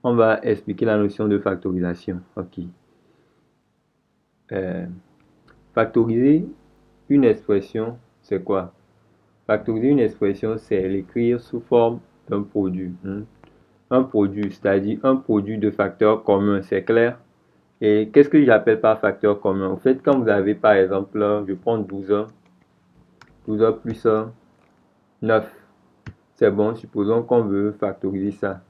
on va expliquer la notion de factorisation. Ok. Factoriser une expression, c'est quoi? Factoriser une expression, c'est l'écrire sous forme d'un produit. Un produit, c'est-à-dire un produit de facteurs communs, c'est clair? Et qu'est-ce que j'appelle par facteur commun? En fait, quand vous avez par exemple, je prends 12 plus 9, c'est bon, supposons qu'on veut factoriser ça.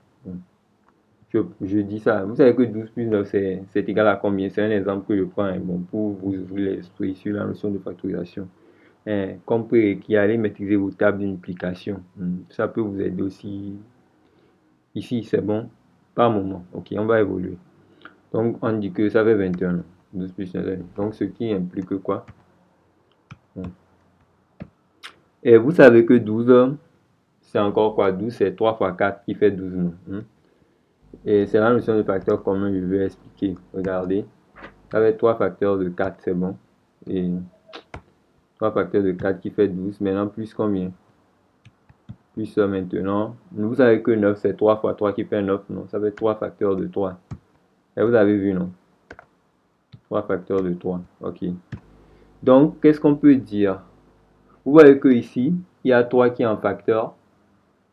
Je dis ça. Vous savez que 12 plus 9, c'est égal à combien? C'est un exemple que je prends bon, pour vous ouvrir l'esprit sur la notion de factorisation. Comme qui allez maîtriser vos tables de multiplication. Ça peut vous aider aussi. Ici, c'est bon. Par moment. Ok, on va évoluer. Donc, on dit que ça fait 21. 12 plus 9. Donc, ce qui implique quoi? Et vous savez que 12, c'est encore quoi? 12, c'est 3 fois 4 qui fait 12. Et c'est la notion de facteur commun que je vais expliquer. Regardez. Ça va être 3 facteurs de 4, c'est bon. Et 3 facteurs de 4 qui fait 12. Maintenant, plus combien? Plus maintenant. Vous savez que 9, c'est 3 fois 3 qui fait 9, non? Ça fait 3 facteurs de 3. Et vous avez vu, non? 3 facteurs de 3. Ok. Donc, qu'est-ce qu'on peut dire? Vous voyez que ici, il y a 3 qui est en facteur.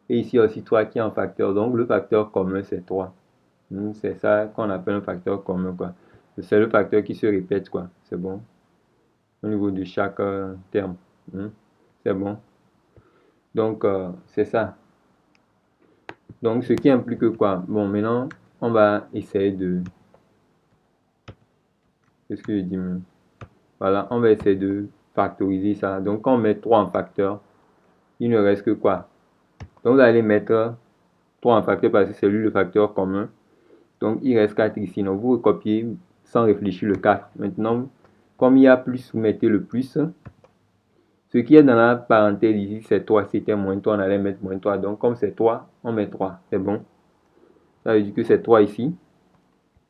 Et ici aussi 3 qui est en facteur. Donc, le facteur commun, c'est 3. C'est ça qu'on appelle un facteur commun, quoi. C'est le facteur qui se répète, quoi. C'est bon. Au niveau de chaque terme. C'est bon. Donc, c'est ça. Donc, ce qui implique quoi? Bon, maintenant, on va essayer de... Qu'est-ce que je dis? Voilà, on va essayer de factoriser ça. Donc, quand on met 3 en facteur, il ne reste que quoi? Donc, vous allez mettre 3 en facteur parce que c'est lui le facteur commun. Donc, il reste 4 ici. Donc, vous recopiez sans réfléchir le 4. Maintenant, comme il y a plus, vous mettez le plus. Ce qui est dans la parenthèse ici, c'est 3. C'était moins 3, on allait mettre moins 3. Donc, comme c'est 3, on met 3. C'est bon. Ça veut dire que c'est 3 ici.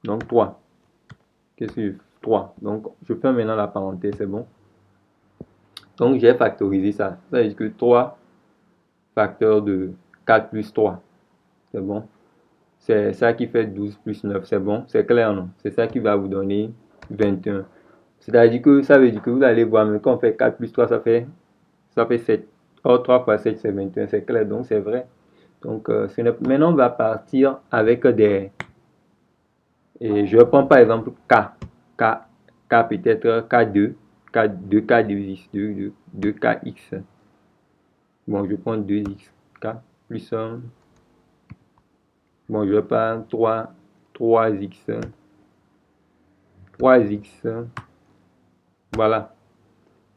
Donc, 3. Qu'est-ce que 3. Donc, je fais maintenant la parenthèse, c'est bon. Donc, j'ai factorisé ça. Ça veut dire que 3 facteur de 4 plus 3. C'est bon. C'est ça qui fait 12 plus 9. C'est bon. C'est clair, non? C'est ça qui va vous donner 21. C'est-à-dire que ça veut dire que vous allez voir, mais quand on fait 4 plus 3, ça fait 7. Or, 3 fois 7, c'est 21. C'est clair, donc c'est vrai. Donc, maintenant, on va partir avec des... Et je prends par exemple K peut-être K2, K2, K2X, 2KX. Bon, je prends 2X, K plus 1. Bon, je prends 3X. 3X. Voilà.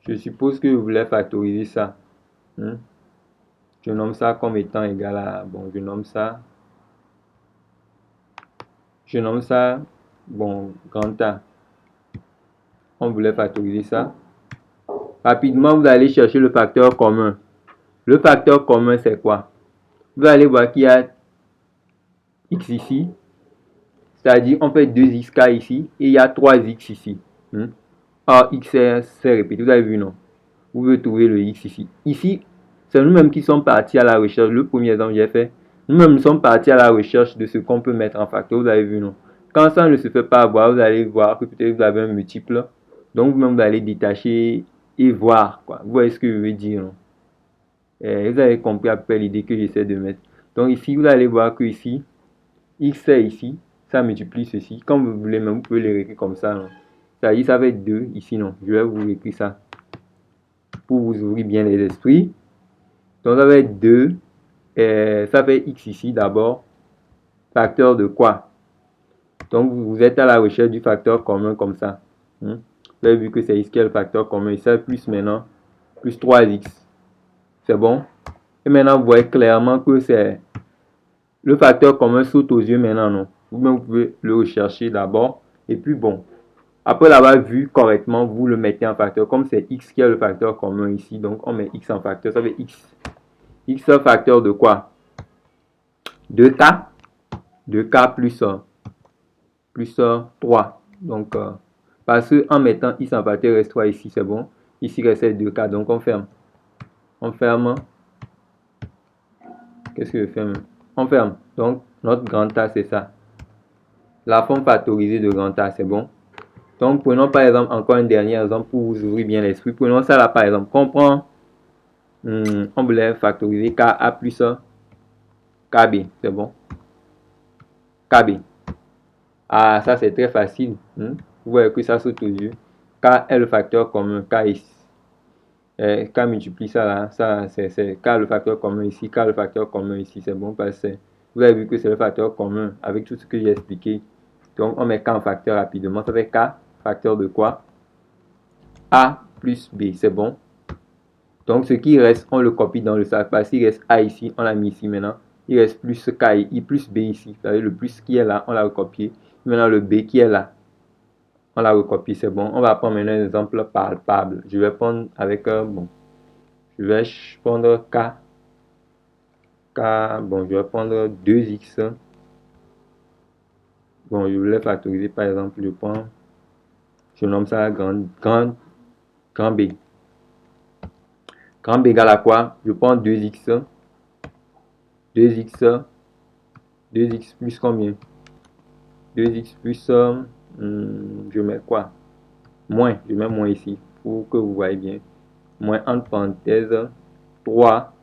Je suppose que vous voulez factoriser ça. Je nomme ça comme étant égal à... Bon, je nomme ça... Bon, grand A. On voulait factoriser ça. Rapidement, vous allez chercher le facteur commun. Le facteur commun, c'est quoi? Vous allez voir qu'il y a X ici. C'est-à-dire, on fait 2XK ici. Et il y a 3X ici. Ah, X c'est répété. Vous avez vu, non? Vous pouvez trouver le X ici. Ici, c'est nous-mêmes qui sommes partis à la recherche. Le premier exemple que j'ai fait. Nous-mêmes sommes partis à la recherche de ce qu'on peut mettre en facteur. Vous avez vu, non? Quand ça ne se fait pas avoir, vous allez voir que peut-être vous avez un multiple. Donc, vous-même, vous allez détacher et voir, quoi. Vous voyez ce que je veux dire, non? Vous avez compris à peu près l'idée que j'essaie de mettre. Donc, ici, vous allez voir que ici, X est ici. Ça multiplie ceci. Comme vous voulez, même, vous pouvez l'écrire comme ça, non? Ça dit, ça va être 2 ici, non? Je vais vous écrire ça pour vous ouvrir bien les esprits. Donc, ça va être 2. Ça fait X ici d'abord. Facteur de quoi? Donc, vous êtes à la recherche du facteur commun comme ça. Vous avez vu que c'est X qui est le facteur commun. Et ça, plus maintenant, plus 3X. C'est bon? Et maintenant, vous voyez clairement que c'est le facteur commun saute aux yeux maintenant, non? Vous-même, vous pouvez le rechercher d'abord. Et puis, bon, après l'avoir vu correctement, vous le mettez en facteur. Comme c'est X qui est le facteur commun ici, donc on met X en facteur. Ça fait X. X est facteur de quoi? 2K. 2K plus 3. Donc, parce que en mettant X en facteur, il reste 3 ici, c'est bon. Ici, il reste 2K. Donc, on ferme. On ferme. Qu'est-ce que je ferme? On ferme. Donc, notre grand A, c'est ça. la forme factorisée de grand A, c'est bon. Donc, prenons par exemple encore un dernier exemple pour vous ouvrir bien l'esprit. Prenons ça là par exemple. On prend, on voulait factoriser KA plus KB, c'est bon. KB. Ah, ça c'est très facile. Vous voyez que ça saute aux yeux. K est le facteur commun. K ici. K multiplie ça là. Ça c'est K le facteur commun ici. K le facteur commun ici. C'est bon parce que vous avez vu que c'est le facteur commun avec tout ce que j'ai expliqué. Donc on met K en facteur rapidement. Ça fait K facteur de quoi? A plus B. C'est bon. Donc ce qui reste, on le copie dans le sac. Parce qu'il reste A ici. On l'a mis ici maintenant. Il reste plus K I plus B ici. Vous savez, le plus qui est là, on l'a recopié. Maintenant le B qui est là, on l'a recopié, c'est bon. On va prendre maintenant un exemple palpable. Je vais prendre avec bon. Je vais prendre K. Bon, je vais prendre 2x. Bon, je voulais factoriser par exemple, je nomme ça grand B. Grand B égale à quoi? Je prends 2x. 2x plus combien? 2x plus, je mets quoi? Moins, je mets moins ici pour que vous voyez bien. Moins entre parenthèses 3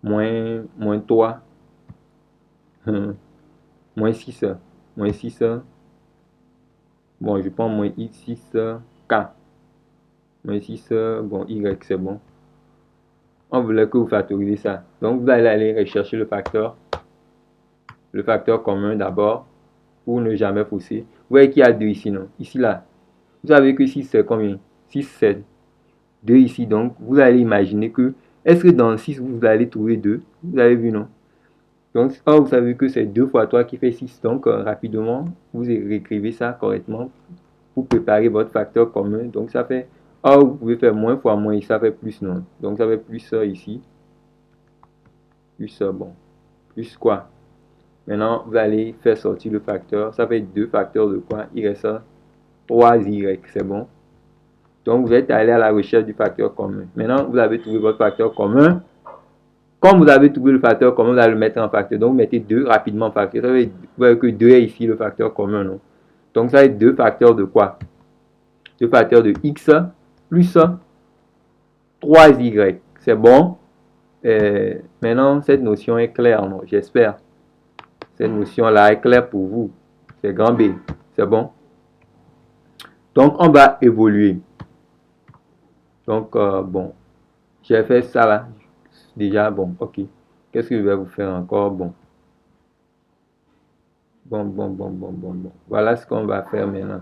moins 3 moins 6 bon je prends moins x6 k moins 6 bon y c'est bon. On voulait que vous factorisez ça, donc vous allez aller rechercher le facteur commun d'abord pour ne jamais fausser. Vous voyez qu'il y a 2 ici, non? Ici là, vous savez que 6 c'est combien? 6 c'est 2 ici, donc vous allez imaginer que est-ce que dans 6 vous allez trouver 2? Vous avez vu, non? Donc, vous savez que c'est 2 fois 3 qui fait 6. Donc, rapidement, vous réécrivez ça correctement pour préparer votre facteur commun. Donc, ça fait, vous pouvez faire moins fois moins, et ça fait plus, non? Donc, ça fait plus ici. Plus, bon. Plus quoi? Maintenant, vous allez faire sortir le facteur. Ça fait 2 facteurs de quoi? Il reste 3y, c'est bon? Donc, vous êtes allé à la recherche du facteur commun. Maintenant, vous avez trouvé votre facteur commun. Comme vous avez trouvé le facteur commun, vous allez le mettre en facteur. Donc, vous mettez 2 rapidement en facteur. Ça veut dire que 2 est ici le facteur commun, non? Donc, ça va être 2 facteurs de quoi? 2 facteurs de x plus 3y. C'est bon? Maintenant, cette notion est claire, non? J'espère. Cette notion-là est claire pour vous. C'est grand B. C'est bon? Donc, on va évoluer. Donc, bon. J'ai fait ça là. Déjà, bon, ok. Qu'est-ce que je vais vous faire encore? Bon. Bon. Voilà ce qu'on va faire maintenant.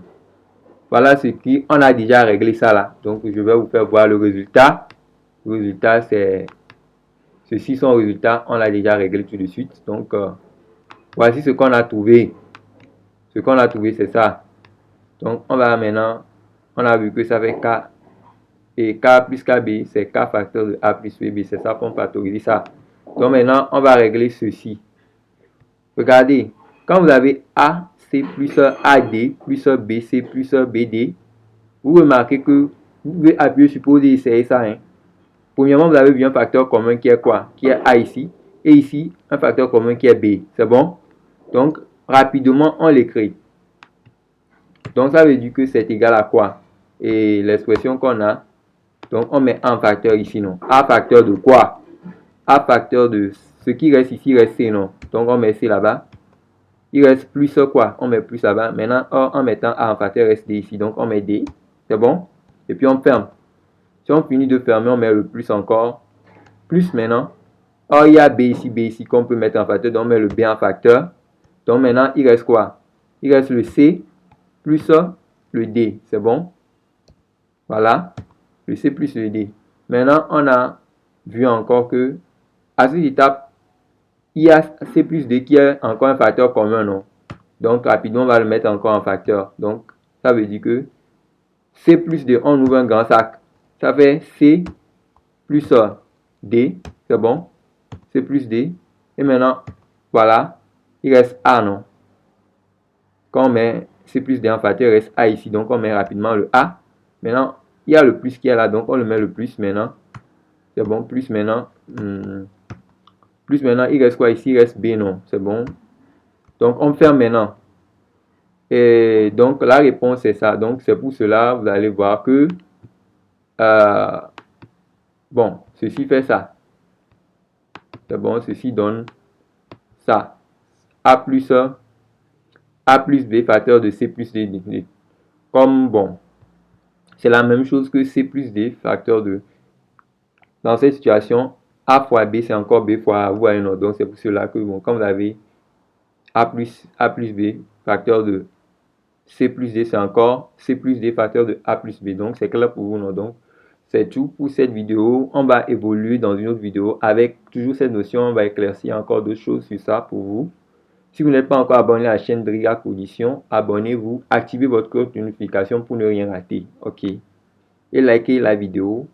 Voilà ce qui, on a déjà réglé ça là. Donc, je vais vous faire voir le résultat. Le résultat, c'est, ceci son résultat, on l'a déjà réglé tout de suite. Donc, voici ce qu'on a trouvé. Ce qu'on a trouvé, c'est ça. Donc, on va maintenant, on a vu que ça fait K. Et K plus KB, c'est K facteur de A plus B. C'est ça qu'on factorise ça. Donc, maintenant, on va régler ceci. Regardez, quand vous avez A, C plus AD plus BC plus BD, vous remarquez que vous pouvez appuyer sur pause et essayer ça. Premièrement, vous avez vu un facteur commun qui est quoi? Qui est A ici. Et ici, un facteur commun qui est B. C'est bon? Donc, rapidement, on l'écrit. Donc, ça veut dire que c'est égal à quoi? Et l'expression qu'on a, donc on met un facteur ici, non? A facteur de quoi? A facteur de ce qui reste ici, reste C, non? Donc, on met C là-bas. Il reste plus quoi? On met plus là-bas. Maintenant, en mettant A en facteur, reste D ici. Donc, on met D. C'est bon? Et puis, on ferme. Si on finit de fermer, on met le plus encore. Plus maintenant. Or, il y a B ici qu'on peut mettre en facteur. Donc, on met le B en facteur. Donc, maintenant, il reste quoi? Il reste le C plus le D. C'est bon? Voilà. Le C plus le D. Maintenant, on a vu encore que à cette étape, il y a C plus D qui est encore un facteur commun, non? Donc, rapidement, on va le mettre encore en facteur. Donc, ça veut dire que C plus D, on ouvre un grand sac. Ça fait C plus D. C'est bon? C plus D. Et maintenant, voilà. Il reste A, non? Quand on met C plus D en facteur, il reste A ici. Donc, on met rapidement le A. Maintenant, il y a le plus qui est là. Donc, on le met le plus maintenant. C'est bon? Plus maintenant. Plus maintenant, il reste quoi ici? Il reste B, non? C'est bon? Donc, on ferme maintenant. Et donc, la réponse est ça. Donc, c'est pour cela, vous allez voir que, bon, ceci fait ça. C'est bon, ceci donne ça. A plus B facteur de C plus D. Comme, bon, c'est la même chose que C plus D facteur de... Dans cette situation, A fois B, c'est encore B fois A. Vous voyez, non? Donc, c'est pour cela que, bon, quand vous avez A plus B facteur de C plus D, c'est encore C plus D facteur de A plus B. Donc, c'est clair pour vous, non? Donc, c'est tout pour cette vidéo. On va évoluer dans une autre vidéo avec toujours cette notion. On va éclaircir encore d'autres choses sur ça pour vous. Si vous n'êtes pas encore abonné à la chaîne Drillac Audition, abonnez-vous, activez votre cloche de notification pour ne rien rater. Ok. Et likez la vidéo.